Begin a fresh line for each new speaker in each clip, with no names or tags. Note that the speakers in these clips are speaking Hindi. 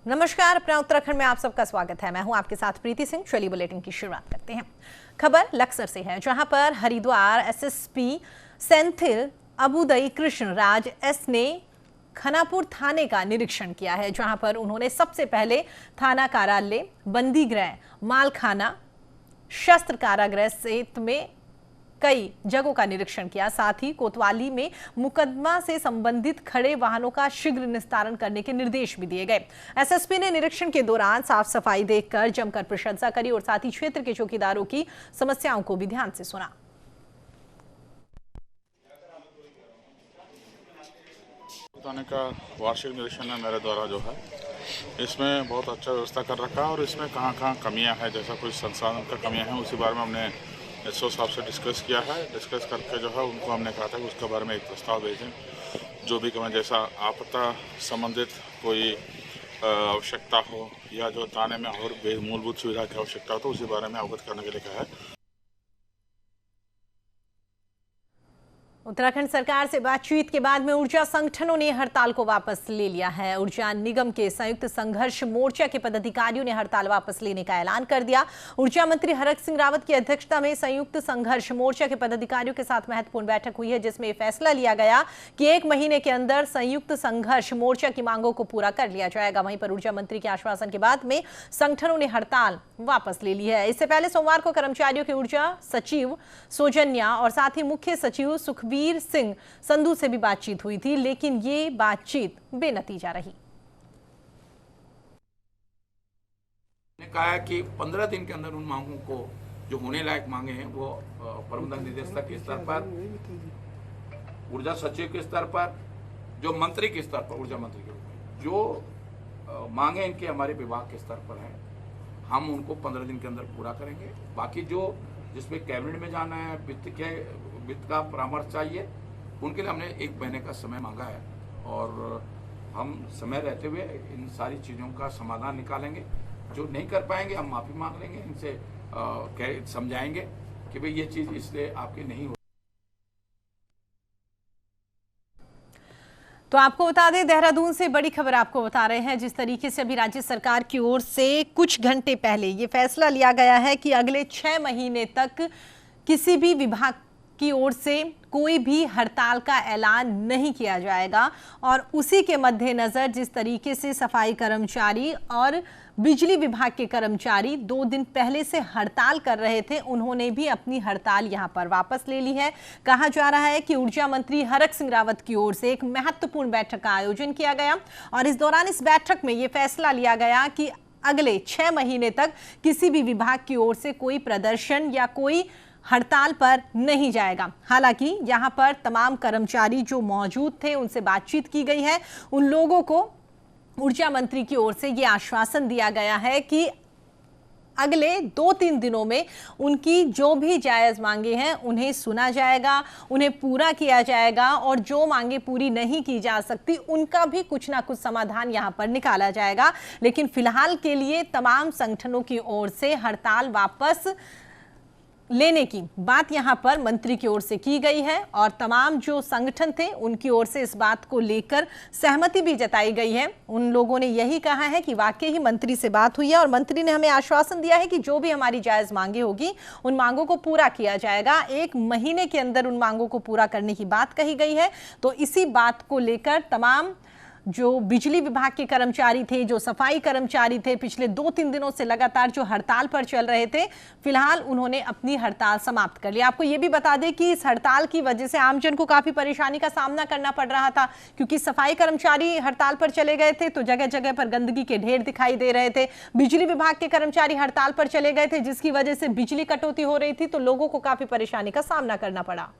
नमस्कार, अपना उत्तराखंड में आप सबका स्वागत है। मैं हूं आपके साथ प्रीति सिंह। चलिए बुलेटिन की शुरुआत करते हैं। खबर लक्सर से है, जहां पर हरिद्वार एसएसपी सेंथिल अबुदई कृष्ण राज एस ने खनापुर थाने का निरीक्षण किया है, जहां पर उन्होंने सबसे पहले थाना कार्यालय, बंदीगृह, मालखाना, शस्त्र कारागृह सहित में कई जगहों का निरीक्षण किया। साथ ही कोतवाली में मुकदमा से संबंधित खड़े वाहनों का शीघ्र निस्तारण करने के निर्देश भी दिए गए। एसएसपी ने निरीक्षण के दौरान साफ सफाई देखकर जमकर प्रशंसा करी और साथ ही क्षेत्र के चौकीदारों की समस्याओं को भी ध्यान से सुना।
थाने का वार्षिक निरीक्षण है मेरे द्वारा जो है, इसमें बहुत अच्छा व्यवस्था कर रखा है और इसमें कहाँ कमियां हैं, जैसा कुछ संसाधन का कमियां हैं, उसी बारे में हमने एसओ साहब से डिस्कस किया है। डिस्कस करके जो है उनको हमने कहा था कि उसके बारे में एक प्रस्ताव भेजें, जो भी कमें, जैसा आपदा संबंधित कोई आवश्यकता हो या जो थाने में और मूलभूत सुविधा की आवश्यकता हो तो उसी बारे में अवगत करने के लिए कहा है।
उत्तराखंड सरकार से बातचीत के बाद में ऊर्जा संगठनों ने हड़ताल को वापस ले लिया है। ऊर्जा निगम के संयुक्त संघर्ष मोर्चा के पदाधिकारियों ने हड़ताल वापस लेने का ऐलान कर दिया। ऊर्जा मंत्री हरक सिंह रावत की अध्यक्षता में संयुक्त संघर्ष मोर्चा के पदाधिकारियों के साथ महत्वपूर्ण बैठक हुई है, जिसमें फैसला लिया गया कि 1 महीने के अंदर संयुक्त संघर्ष मोर्चा की मांगों को पूरा कर लिया जाएगा। वहीं पर ऊर्जा मंत्री के आश्वासन के बाद में संगठनों ने हड़ताल वापस ले ली है। इससे पहले सोमवार को कर्मचारियों के ऊर्जा सचिव सौजन्या और साथ ही मुख्य सचिव सुखबीर सिंह संधू से भी बातचीत हुई थी, लेकिन ये बातचीत बेनतीजा रही।
ने कहा कि 15 दिन के अंदर उन मांगों को, जो होने लायक मांगे हैं, वो प्रबंधन निदेशक के स्तर पर, ऊर्जा सचिव के स्तर पर, जो मंत्री के स्तर पर, ऊर्जा मंत्री के रूप में जो मांगे इनके हमारे विभाग के स्तर पर हैं, हम उनको 15 दिन के अंदर पूरा करेंगे। बाकी जो जिसमें कैबिनेट में जाना है, वित्त का परामर्श चाहिए, उनके लिए हमने 1 महीने का समय मांगा है और हम समय रहते हुए इन सारी चीज़ों का समाधान निकालेंगे। जो नहीं कर पाएंगे हम माफ़ी मांग लेंगे, इनसे समझाएंगे कि भाई ये चीज़ इसलिए आपकी नहीं हो।
तो आपको बता दें, देहरादून से बड़ी खबर आपको बता रहे हैं। जिस तरीके से अभी राज्य सरकार की ओर से कुछ घंटे पहले ये फैसला लिया गया है कि अगले 6 महीने तक किसी भी विभाग की ओर से कोई भी हड़ताल का ऐलान नहीं किया जाएगा, और उसी के मद्देनजर जिस तरीके से सफाई कर्मचारी और बिजली विभाग के कर्मचारी 2 दिन पहले से हड़ताल कर रहे थे, उन्होंने भी अपनी हड़ताल यहां पर वापस ले ली है। कहा जा रहा है कि ऊर्जा मंत्री हरक सिंह रावत की ओर से एक महत्वपूर्ण बैठक का आयोजन किया गया और इस दौरान इस बैठक में यह फैसला लिया गया कि अगले 6 महीने तक किसी भी विभाग की ओर से कोई प्रदर्शन या कोई हड़ताल पर नहीं जाएगा। हालांकि यहां पर तमाम कर्मचारी जो मौजूद थे उनसे बातचीत की गई है। उन लोगों को ऊर्जा मंत्री की ओर से यह आश्वासन दिया गया है कि अगले 2-3 दिनों में उनकी जो भी जायज मांगे हैं उन्हें सुना जाएगा, उन्हें पूरा किया जाएगा और जो मांगे पूरी नहीं की जा सकती उनका भी कुछ ना कुछ समाधान यहां पर निकाला जाएगा। लेकिन फिलहाल के लिए तमाम संगठनों की ओर से हड़ताल वापस लेने की बात यहां पर मंत्री की ओर से की गई है और तमाम जो संगठन थे उनकी ओर से इस बात को लेकर सहमति भी जताई गई है। उन लोगों ने यही कहा है कि वाकई ही मंत्री से बात हुई है और मंत्री ने हमें आश्वासन दिया है कि जो भी हमारी जायज मांगे होगी उन मांगों को पूरा किया जाएगा। 1 महीने के अंदर उन मांगों को पूरा करने की बात कही गई है। तो इसी बात को लेकर तमाम जो बिजली विभाग के कर्मचारी थे, जो सफाई कर्मचारी थे, पिछले 2-3 दिनों से लगातार जो हड़ताल पर चल रहे थे, फिलहाल उन्होंने अपनी हड़ताल समाप्त कर लिया। आपको ये भी बता दें कि इस हड़ताल की वजह से आमजन को काफी परेशानी का सामना करना पड़ रहा था, क्योंकि सफाई कर्मचारी हड़ताल पर चले गए थे तो जगह जगह पर गंदगी के ढेर दिखाई दे रहे थे। बिजली विभाग के कर्मचारी हड़ताल पर चले गए थे, जिसकी वजह से बिजली कटौती हो रही थी, तो लोगों को काफी परेशानी का सामना करना पड़ा।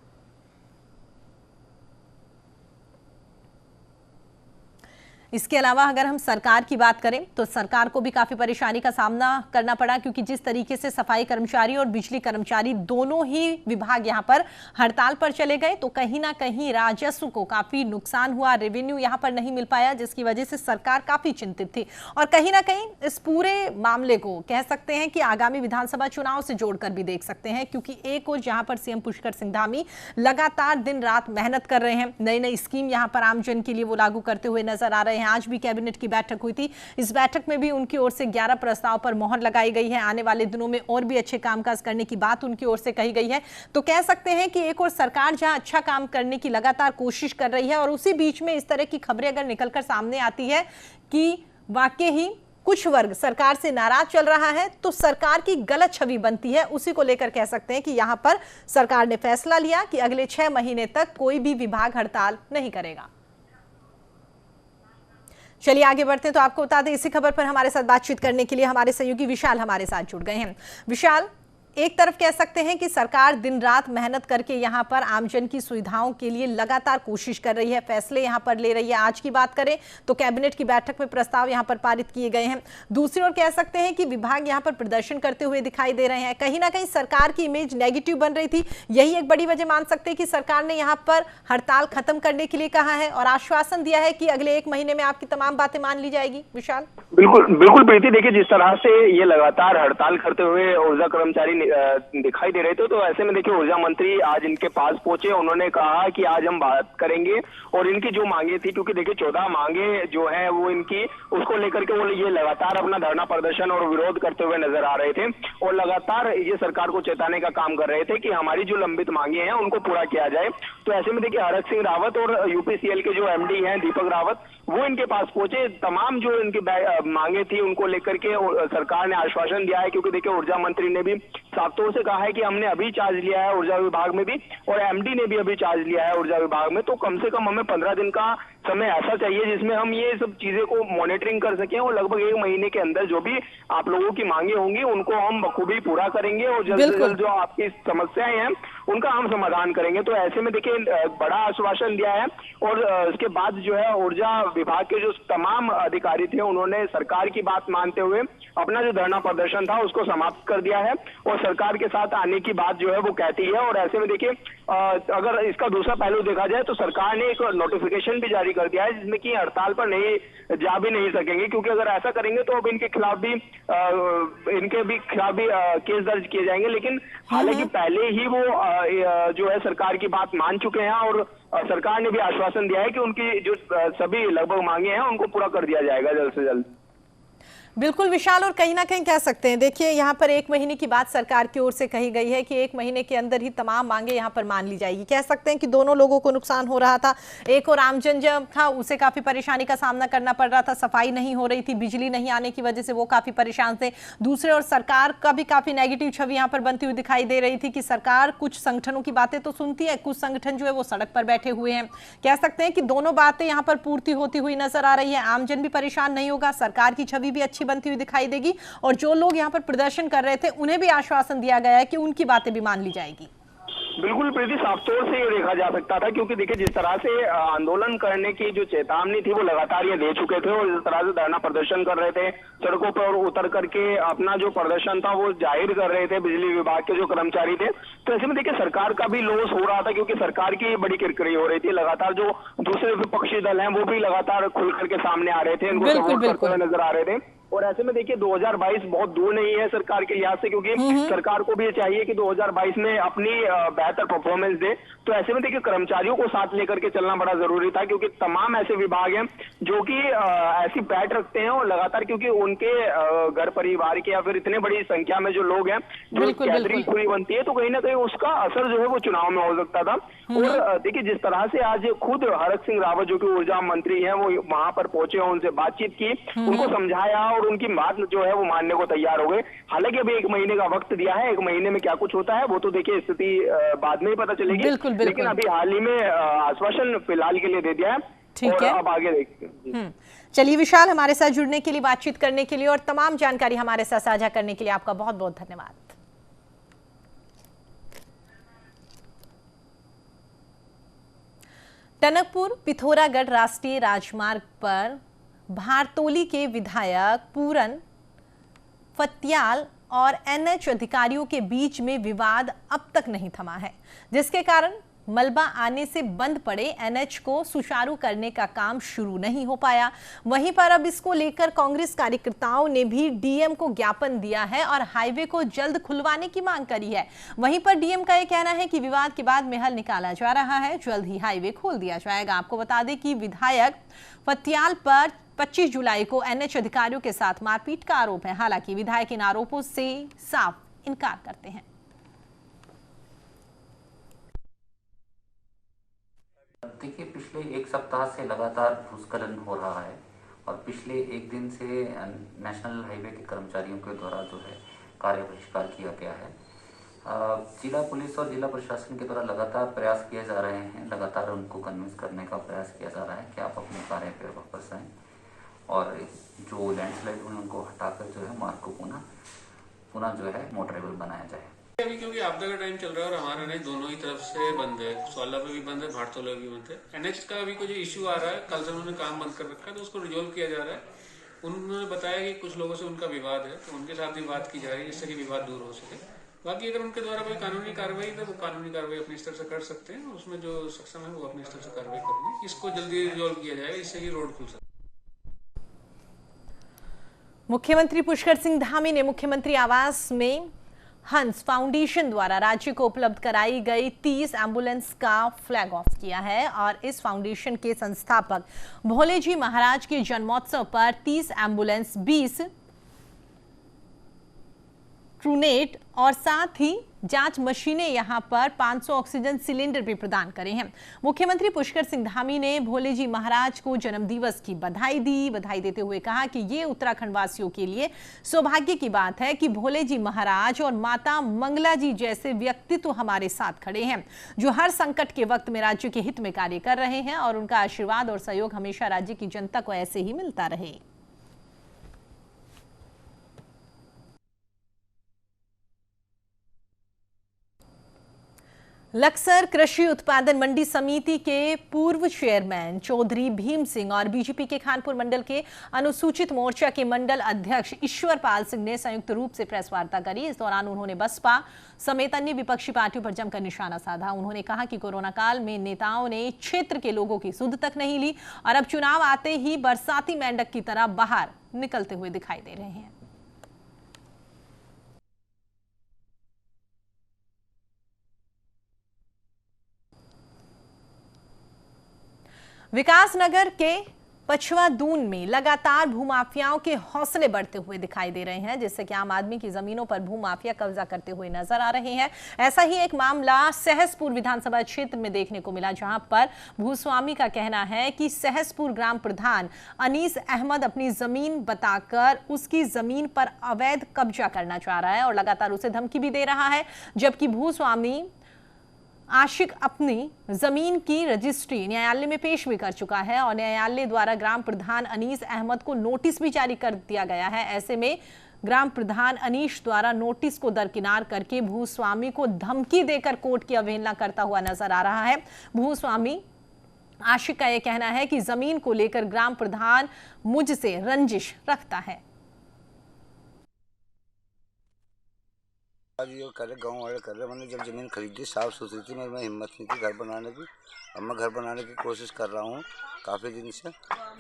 इसके अलावा अगर हम सरकार की बात करें तो सरकार को भी काफी परेशानी का सामना करना पड़ा, क्योंकि जिस तरीके से सफाई कर्मचारी और बिजली कर्मचारी दोनों ही विभाग यहां पर हड़ताल पर चले गए तो कहीं ना कहीं राजस्व को काफी नुकसान हुआ, रेवेन्यू यहां पर नहीं मिल पाया, जिसकी वजह से सरकार काफी चिंतित थी। और कहीं ना कहीं इस पूरे मामले को कह सकते हैं कि आगामी विधानसभा चुनाव से जोड़कर भी देख सकते हैं, क्योंकि एक ओर जहां पर सीएम पुष्कर सिंह धामी लगातार दिन रात मेहनत कर रहे हैं, नई नई स्कीम यहां पर आमजन के लिए वो लागू करते हुए नजर आ रहे रहे हैं। आज भी कैबिनेट की बैठक हुई थी। इस बैठक में भी उनकी ओर से 11 प्रस्ताव पर मोहर लगाई गई है। आने वाले दिनों में और भी अच्छे कामकाज करने की बात उनकी ओर से कही गई है। तो कह सकते हैं कि एक और सरकार जहां अच्छा काम करने की लगातार कोशिश कर रही है और उसी बीच में इस तरह की खबरें अगर निकलकर सामने आती है कि वाकई ही कुछ वर्ग सरकार से नाराज चल रहा है, तो सरकार की गलत छवि बनती है। उसी को लेकर कह सकते हैं कि यहां पर सरकार ने फैसला लिया कि अगले 6 महीने तक कोई भी विभाग हड़ताल नहीं करेगा। चलिए आगे बढ़ते हैं। तो आपको बता दें, इसी खबर पर हमारे साथ बातचीत करने के लिए हमारे सहयोगी विशाल हमारे साथ जुड़ गए हैं। विशाल, एक तरफ कह सकते हैं कि सरकार दिन रात मेहनत करके यहां पर आमजन की सुविधाओं के लिए लगातार कोशिश कर रही है, फैसले यहां पर ले रही है। आज की बात करें तो कैबिनेट की बैठक में प्रस्ताव यहां पर पारित किए गए हैं। दूसरी ओर कह सकते हैं कि विभाग यहां पर प्रदर्शन करते हुए दिखाई दे रहे हैं। कहीं ना कहीं सरकार की इमेज नेगेटिव बन रही थी। यही एक बड़ी वजह मान सकते हैं कि सरकार ने यहां पर हड़ताल खत्म करने के लिए कहा है और आश्वासन दिया है कि अगले 1 महीने में आपकी तमाम बातें मान ली जाएगी। विशाल,
बिल्कुल प्रीति, देखिए जिस तरह से ये लगातार हड़ताल करते हुए ऊर्जा कर्मचारी दिखाई दे रहे थे, तो ऐसे में देखिए ऊर्जा मंत्री आज इनके पास पहुंचे। उन्होंने कहा कि आज हम बात करेंगे और इनकी जो मांगे थी, क्योंकि देखिए 14 मांगे जो है वो इनकी, उसको लेकर के वो ये लगातार अपना धरना प्रदर्शन और विरोध करते हुए नजर आ रहे थे और लगातार ये सरकार को चेताने का काम कर रहे थे कि हमारी जो लंबित मांगे हैं उनको पूरा किया जाए। तो ऐसे में देखिए हरक सिंह रावत और यूपीसीएल के जो एमडी हैं दीपक रावत, वो इनके पास पहुंचे। तमाम जो इनकी मांगे थी उनको लेकर के सरकार ने आश्वासन दिया है, क्योंकि देखिए ऊर्जा मंत्री ने भी साफ तौर से कहा है कि हमने अभी चार्ज लिया है ऊर्जा विभाग में भी और एमडी ने भी अभी चार्ज लिया है ऊर्जा विभाग में। तो कम से कम हमें 15 दिन का समय ऐसा चाहिए जिसमें हम ये सब चीजें को मॉनिटरिंग कर सकें और लगभग 1 महीने के अंदर जो भी आप लोगों की मांगे होंगी उनको हम बखूबी पूरा करेंगे और जल्द से जल्द जो आपकी समस्याएं हैं उनका हम समाधान करेंगे। तो ऐसे में देखिए बड़ा आश्वासन दिया है और इसके बाद जो है ऊर्जा विभाग के जो तमाम अधिकारी थे उन्होंने सरकार की बात मानते हुए अपना जो धरना प्रदर्शन था उसको समाप्त कर दिया है और सरकार के साथ आने की बात जो है वो कहती है। और ऐसे में देखिए अगर इसका दूसरा पहलू देखा जाए तो सरकार ने एक नोटिफिकेशन भी जारी कर दिया है जिसमें कि हड़ताल पर नहीं जा भी नहीं सकेंगे, क्योंकि अगर ऐसा करेंगे तो अब इनके खिलाफ भी केस दर्ज किए जाएंगे। लेकिन हालांकि पहले ही वो जो है सरकार की बात मान चुके हैं और सरकार ने भी आश्वासन दिया है कि उनकी जो सभी लगभग मांगे हैं उनको पूरा कर दिया जाएगा जल्द से जल्द।
बिल्कुल विशाल, और कहीं ना कहीं कह सकते हैं, देखिए यहाँ पर 1 महीने की बात सरकार की ओर से कही गई है कि 1 महीने के अंदर ही तमाम मांगे यहाँ पर मान ली जाएगी। कह सकते हैं कि दोनों लोगों को नुकसान हो रहा था। एक और आमजन जब था उसे काफी परेशानी का सामना करना पड़ रहा था, सफाई नहीं हो रही थी, बिजली नहीं आने की वजह से वो काफी परेशान थे। दूसरे और सरकार का भी काफी नेगेटिव छवि यहाँ पर बनती हुई दिखाई दे रही थी कि सरकार कुछ संगठनों की बातें तो सुनती है, कुछ संगठन जो है वो सड़क पर बैठे हुए हैं। कह सकते हैं कि दोनों बातें यहाँ पर पूर्ति होती हुई नजर आ रही है। आमजन भी परेशान नहीं होगा, सरकार की छवि भी अच्छी बनती हुई दिखाई देगी और जो लोग यहां पर प्रदर्शन कर रहे थे उन्हें भी आश्वासन दिया गया है कि उनकी बातें भी मान ली जाएगी।
बिल्कुल प्रीति, साफ तौर से ये देखा जा सकता था, क्योंकि देखिए जिस तरह से आंदोलन करने की जो चेतावनी थी वो लगातार ये दे चुके थे और जिस तरह से धरना प्रदर्शन कर रहे थे, सड़कों पर उतर करके अपना जो प्रदर्शन था वो जाहिर कर रहे थे बिजली विभाग के जो कर्मचारी थे। तो ऐसे में देखिए सरकार का भी लॉस हो रहा था, क्योंकि सरकार की बड़ी किरकिरी हो रही थी। लगातार जो दूसरे विपक्षी दल हैं वो भी लगातार खुल करके सामने आ रहे थे, इनको सपोर्ट करते हुए नजर आ रहे थे। और ऐसे में देखिए 2022 बहुत दूर नहीं है सरकार के लिहाज से, क्योंकि सरकार को भी ये चाहिए कि 2022 में अपनी बेहतर परफॉर्मेंस दे। तो ऐसे में देखिए कर्मचारियों को साथ लेकर के चलना बड़ा जरूरी था, क्योंकि तमाम ऐसे विभाग हैं जो कि ऐसी पैठ रखते हैं और लगातार, क्योंकि उनके घर परिवार के या फिर इतने बड़ी संख्या में जो लोग हैं जो कैडरी पूरी बनती है, तो कहीं ना कहीं उसका असर जो है वो चुनाव में हो सकता था। और देखिए जिस तरह से आज खुद हरक सिंह रावत जो कि ऊर्जा मंत्री है वो वहां पर पहुंचे, उनसे बातचीत की, उनको समझाया और उनकी बात जो है वो मानने को तैयार हो गए। हालांकि अभी 1 महीने का वक्त दिया है, 1 महीने में क्या कुछ होता है वो तो देखिए स्थिति बाद में ही पता चलेगी। लेकिन अभी हाल ही में आश्वासन फिलहाल के लिए दे दिया है। ठीक है, अब आगे देखते हैं।
चलिए विशाल, हमारे साथ जुड़ने के लिए, बातचीत करने के लिए और तमाम जानकारी हमारे साथ साझा करने के लिए आपका बहुत बहुत धन्यवाद। टनकपुर पिथौरागढ़ राष्ट्रीय राजमार्ग पर भारतोली के विधायक पूरन फत्याल और एनएच अधिकारियों के बीच में विवाद अब तक नहीं थमा है, जिसके कारण मलबा आने से बंद पड़े एनएच को सुचारू करने का काम शुरू नहीं हो पाया। वहीं पर अब इसको लेकर कांग्रेस कार्यकर्ताओं ने भी डीएम को ज्ञापन दिया है और हाईवे को जल्द खुलवाने की मांग करी है। वहीं पर डीएम का यह कहना है कि विवाद के बाद में हल निकाला जा रहा है, जल्द ही हाईवे खोल दिया जाएगा। आपको बता दें कि विधायक फत्याल पर 25 जुलाई को एनएच अधिकारियों के साथ मारपीट का आरोप है। हालांकि विधायक इन आरोपों से साफ इनकार करते हैं।
देखिए, पिछले एक सप्ताह से लगातार भूस्खलन हो रहा है और पिछले एक दिन से नेशनल हाईवे के कर्मचारियों के द्वारा जो है कार्य बहिष्कार किया गया है। जिला पुलिस और जिला प्रशासन के द्वारा लगातार प्रयास किए जा रहे हैं, लगातार उनको कन्विंस करने का प्रयास किया जा रहा है कि आप अपने कार्य पर वापस आएँ और जो लैंडस्लाइड हुए उनको हटाकर जो है मार्ग को पुनः जो है मोटरेबल बनाया जाए।
अभी क्योंकि आपदा का टाइम चल रहा है और हमारा एनएच दोनों ही तरफ से बंद है, सोला पे भी बंद है, भाटतोला पे भी बंद है। एनएच का अभी कोई इशू आ रहा है, कल से उन्होंने काम बंद कर रखा है तो उसको रिजोल्व किया जा रहा है। उन्होंने बताया कि कुछ लोगों से उनका विवाद है तो उनके साथ भी बात की जा रही है जिससे कि विवाद दूर हो सके। बाकी अगर उनके द्वारा कोई कानूनी कार्रवाई है तो वो कानूनी कार्रवाई अपने स्तर से कर सकते हैं और उसमें जो सक्षम है वो अपने स्तर से कार्रवाई करेंगे। इसको जल्दी रिजोल्व किया जाएगा जिससे कि रोड खुल सके।
मुख्यमंत्री पुष्कर सिंह धामी ने मुख्यमंत्री आवास में हंस फाउंडेशन द्वारा राज्य को उपलब्ध कराई गई 30 एम्बुलेंस का फ्लैग ऑफ किया है और इस फाउंडेशन के संस्थापक भोले जी महाराज के जन्मोत्सव पर 30 एम्बुलेंस, 20 ट्रूनेट और साथ ही जांच मशीनें यहां पर 500 ऑक्सीजन सिलेंडर भी प्रदान करे हैं। मुख्यमंत्री पुष्कर सिंह धामी ने भोले जी महाराज को जन्मदिवस की बधाई दी। बधाई देते हुए कहा कि ये उत्तराखंड वासियों के लिए सौभाग्य की बात है कि भोले जी महाराज और माता मंगला जी जैसे व्यक्तित्व हमारे साथ खड़े हैं, जो हर संकट के वक्त में राज्य के हित में कार्य कर रहे हैं और उनका आशीर्वाद और सहयोग हमेशा राज्य की जनता को ऐसे ही मिलता रहे। लक्सर कृषि उत्पादन मंडी समिति के पूर्व चेयरमैन चौधरी भीम सिंह और बीजेपी के खानपुर मंडल के अनुसूचित मोर्चा के मंडल अध्यक्ष ईश्वर पाल सिंह ने संयुक्त रूप से प्रेस वार्ता करी। इस दौरान उन्होंने बसपा समेत अन्य विपक्षी पार्टियों पर जमकर निशाना साधा। उन्होंने कहा कि कोरोना काल में नेताओं ने क्षेत्र के लोगों की सुध तक नहीं ली और अब चुनाव आते ही बरसाती मेंढक की तरह बाहर निकलते हुए दिखाई दे रहे हैं। विकासनगर के पछवा दून में लगातार भूमाफियाओं के हौसले बढ़ते हुए दिखाई दे रहे हैं, जिससे कि आम आदमी की जमीनों पर भूमाफिया कब्जा करते हुए नजर आ रहे हैं। ऐसा ही एक मामला सहसपुर विधानसभा क्षेत्र में देखने को मिला, जहां पर भूस्वामी का कहना है कि सहसपुर ग्राम प्रधान अनीस अहमद अपनी जमीन बताकर उसकी जमीन पर अवैध कब्जा करना चाह रहा है और लगातार उसे धमकी भी दे रहा है, जबकि भूस्वामी आशिक अपनी जमीन की रजिस्ट्री न्यायालय में पेश भी कर चुका है और न्यायालय द्वारा ग्राम प्रधान अनीस अहमद को नोटिस भी जारी कर दिया गया है। ऐसे में ग्राम प्रधान अनीश द्वारा नोटिस को दरकिनार करके भूस्वामी को धमकी देकर कोर्ट की अवहेलना करता हुआ नजर आ रहा है। भूस्वामी आशिक का यह कहना है कि जमीन को लेकर ग्राम प्रधान मुझसे रंजिश रखता है।
आज ये कर रहे गाँव वाले कर रहे, मैंने जब ज़मीन खरीदी साफ सुथरी थी, मैं हिम्मत नहीं थी घर बनाने की। अब मैं घर बनाने की कोशिश कर रहा हूँ काफ़ी दिन से,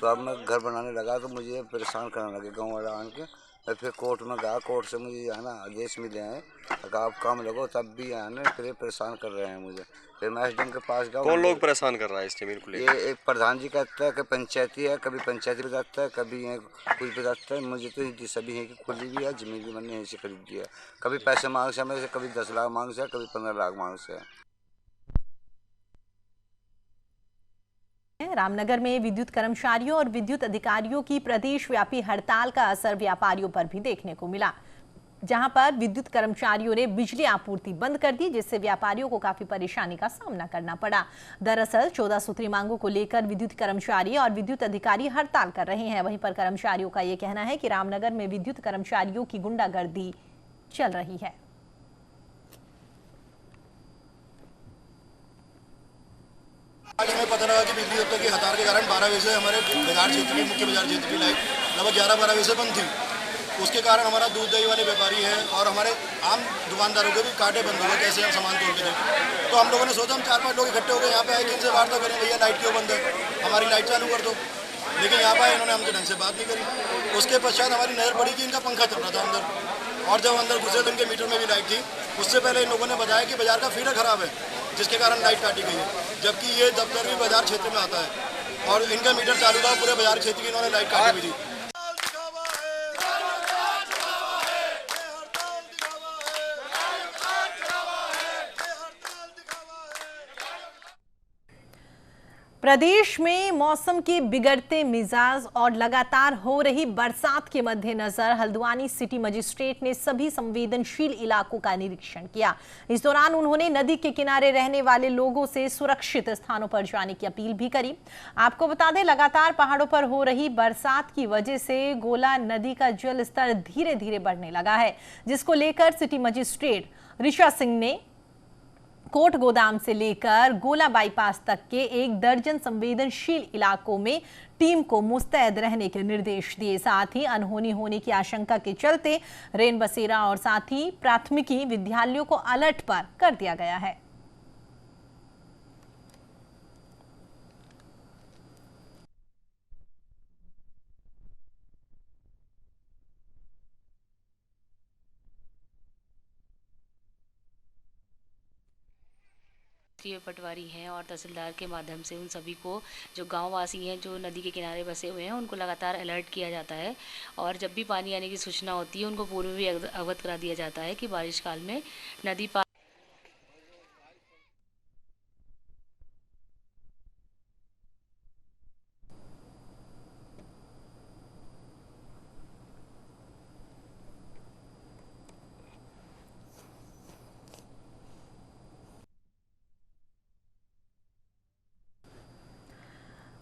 तो अब मैं घर बनाने लगा तो मुझे परेशान करने लगे गाँव वाला आन के। मैं फिर कोर्ट में गया, कोर्ट से मुझे है ना आदेश मिले हैं अगर आप काम लगो, तब भी है ना फिर परेशान कर रहे हैं मुझे। फिर मैं एसडीएम के पास गया।
कौन लोग परेशान कर रहा है इस जमीन को लेकर?
ये एक प्रधान जी कहता है कि पंचायती है, कभी पंचायती बताता है, कभी कोई बताता है। मुझे तो सभी है कि खुली भी है जमीन भी, मैंने यहीं से खरीदी है। कभी पैसे मांग से मेरे से, कभी 10 लाख मांग से, कभी 15 लाख मांग से।
रामनगर में विद्युत कर्मचारियों और विद्युत अधिकारियों की प्रदेशव्यापी हड़ताल का असर व्यापारियों पर भी देखने को मिला, जहां पर विद्युत कर्मचारियों ने बिजली आपूर्ति बंद कर दी, जिससे व्यापारियों को काफी परेशानी का सामना करना पड़ा। दरअसल 14 सूत्री मांगों को लेकर विद्युत कर्मचारी और विद्युत अधिकारी हड़ताल कर रहे हैं। वहीं पर कर्मचारियों का यह कहना है कि रामनगर में विद्युत कर्मचारियों की गुंडागर्दी चल रही है।
आज हमें पता लगा कि बिजली दफ्तर की हड़ताल के कारण 12 बजे से हमारे बाजार क्षेत्र की मुख्य बाजार क्षेत्र की लाइट लगभग 11-12 बजे से बंद थी। उसके कारण हमारा दूध दही वाले व्यापारी हैं और हमारे आम दुकानदारों के भी कांटे बंद हो गए, कैसे हम सामान तोड़ के दें। तो हम लोगों ने सोचा हम 4-5 लोग इकट्ठे हो गए यहाँ पे आए कि इनसे वार्ता करें, भैया लाइट क्यों बंद है, हमारी लाइट चालू कर दो। लेकिन यहाँ पर इन्होंने हमसे ढंग से बात नहीं करी। उसके पश्चात हमारी नज़र पड़ी कि इनका पंखा चल रहा था अंदर, और जब अंदर घुसे तो इनके मीटर में भी लाइट थी। उससे पहले इन लोगों ने बताया कि बाजार का फीडर खराब है जिसके कारण लाइट काटी गई है, जबकि ये दफ्तर भी बाजार क्षेत्र में आता है और इनका मीटर चालू था, पूरे बाजार क्षेत्र की इन्होंने लाइट काटी हुई थी।
प्रदेश में मौसम के बिगड़ते मिजाज और लगातार हो रही बरसात के मद्देनजर हल्द्वानी सिटी मजिस्ट्रेट ने सभी संवेदनशील इलाकों का निरीक्षण किया। इस दौरान उन्होंने नदी के किनारे रहने वाले लोगों से सुरक्षित स्थानों पर जाने की अपील भी करी। आपको बता दें, लगातार पहाड़ों पर हो रही बरसात की वजह से गोला नदी का जल स्तर धीरे धीरे बढ़ने लगा है, जिसको लेकर सिटी मजिस्ट्रेट ऋषा सिंह ने कोट गोदाम से लेकर गोला बाईपास तक के 1 दर्जन संवेदनशील इलाकों में टीम को मुस्तैद रहने के निर्देश दिए। साथ ही अनहोनी होने की आशंका के चलते रेन बसेरा और साथ ही प्राथमिकी विद्यालयों को अलर्ट पर कर दिया गया है।
पटवारी हैं और तहसीलदार के माध्यम से उन सभी को, जो गांववासी हैं जो नदी के किनारे बसे हुए हैं, उनको लगातार अलर्ट किया जाता है और जब भी पानी आने की सूचना होती है उनको पूर्व में भी अवगत करा दिया जाता है कि बारिश काल में नदी पार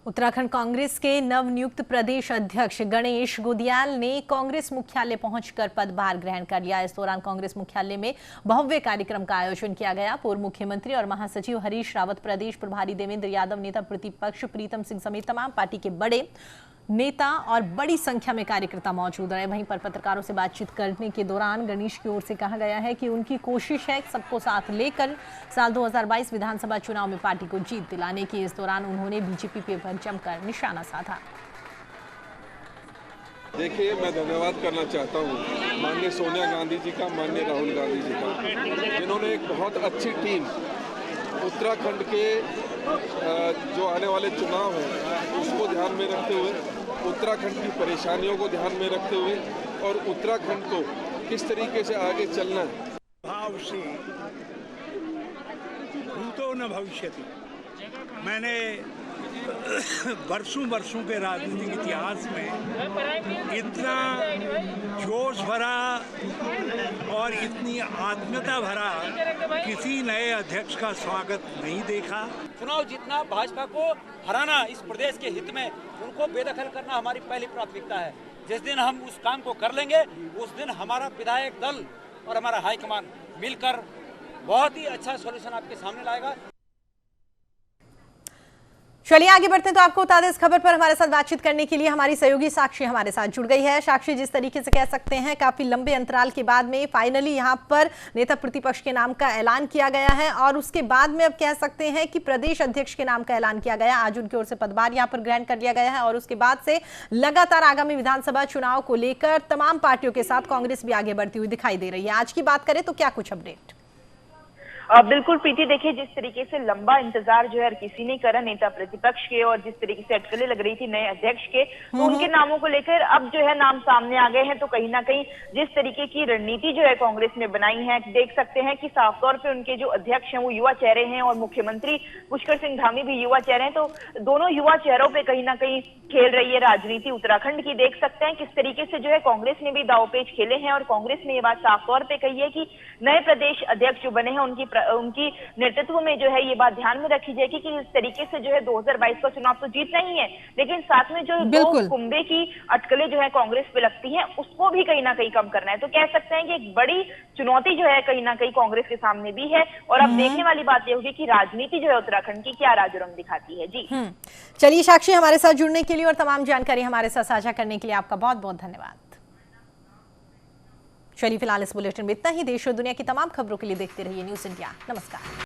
उत्तराखंड कांग्रेस के नवनियुक्त प्रदेश अध्यक्ष गणेश गोदियाल ने कांग्रेस मुख्यालय पहुंचकर पदभार ग्रहण कर लिया। इस दौरान कांग्रेस मुख्यालय में भव्य कार्यक्रम का आयोजन किया गया। पूर्व मुख्यमंत्री और महासचिव हरीश रावत, प्रदेश प्रभारी देवेंद्र यादव, नेता प्रतिपक्ष प्रीतम सिंह समेत तमाम पार्टी के बड़े नेता और बड़ी संख्या में कार्यकर्ता मौजूद रहे। वहीं पर पत्रकारों से बातचीत करने के दौरान गणेश की ओर से कहा गया है कि उनकी कोशिश है सबको साथ लेकर साल 2022 विधानसभा चुनाव में पार्टी को जीत दिलाने की। इस दौरान उन्होंने बीजेपी पर जमकर निशाना साधा।
देखिए, मैं धन्यवाद करना चाहता हूँ माननीय सोनिया गांधी जी का, माननीय राहुल गांधी जी का, जिन्होंने एक बहुत अच्छी टीम उत्तराखंड के जो आने वाले चुनाव हैं उसको ध्यान में रखते हुए, उत्तराखंड की परेशानियों को ध्यान में रखते हुए और उत्तराखंड को किस तरीके से आगे चलना है।
भाव से भूतो न भविष्यति। मैंने वर्षों के राजनीतिक इतिहास में इतना जोश भरा और इतनी आत्मीयता भरा किसी नए अध्यक्ष का स्वागत नहीं देखा।
चुनाव जीतना, भाजपा को हराना इस प्रदेश के हित में, उनको बेदखल करना हमारी पहली प्राथमिकता है। जिस दिन हम उस काम को कर लेंगे उस दिन हमारा विधायक दल और हमारा हाईकमान मिलकर बहुत ही अच्छा सॉल्यूशन आपके सामने लाएगा।
चलिए आगे बढ़ते हैं। तो आपको बता दें, इस खबर पर हमारे साथ बातचीत करने के लिए हमारी सहयोगी साक्षी हमारे साथ जुड़ गई है। साक्षी, जिस तरीके से कह सकते हैं काफी लंबे अंतराल के बाद में फाइनली यहां पर नेता प्रतिपक्ष के नाम का ऐलान किया गया है और उसके बाद में अब कह सकते हैं कि प्रदेश अध्यक्ष के नाम का ऐलान किया गया। आज उनकी ओर से पदभार यहां पर ग्रहण कर लिया गया है और उसके बाद से लगातार आगामी विधानसभा चुनाव को लेकर तमाम पार्टियों के साथ कांग्रेस भी आगे बढ़ती हुई दिखाई दे रही है। आज की बात करें तो क्या कुछ अपडेट?
बिल्कुल प्रीति, देखिए जिस तरीके से लंबा इंतजार जो है किसी ने करा नेता प्रतिपक्ष के और जिस तरीके से अटकलें लग रही थी नए अध्यक्ष के, तो उनके नामों को लेकर अब जो है नाम सामने आ गए हैं। तो कहीं ना कहीं जिस तरीके की रणनीति जो है कांग्रेस ने बनाई है, देख सकते हैं कि साफ तौर पे उनके जो अध्यक्ष हैं वो युवा चेहरे हैं और मुख्यमंत्री पुष्कर सिंह धामी भी युवा चेहरे हैं। तो दोनों युवा चेहरों पे कहीं ना कहीं खेल रही है राजनीति उत्तराखंड की। देख सकते हैं किस तरीके से जो है कांग्रेस ने भी दांवपेच खेले हैं और कांग्रेस ने ये बात साफ तौर पे कही है कि नए प्रदेश अध्यक्ष जो बने हैं उनकी नेतृत्व में जो है ये बात ध्यान में रखी जाएगी कि इस तरीके से जो है 2022 का चुनाव तो जीतना ही है, लेकिन साथ में जो दो कुंभे की अटकलें जो है कांग्रेस पे लगती हैं उसको भी कहीं ना कहीं कम करना है। तो कह सकते हैं कि एक बड़ी चुनौती जो है कहीं ना कहीं कांग्रेस के सामने भी है और अब देखने वाली बात यह होगी कि राजनीति जो है उत्तराखंड की क्या राजरंग दिखाती है। जी
चलिए साक्षी, हमारे साथ जुड़ने के लिए और तमाम जानकारी हमारे साथ साझा करने के लिए आपका बहुत बहुत धन्यवाद। चलिए फिलहाल इस बुलेटिन में इतना ही। देश और दुनिया की तमाम खबरों के लिए देखते रहिए न्यूज़ इंडिया। नमस्कार।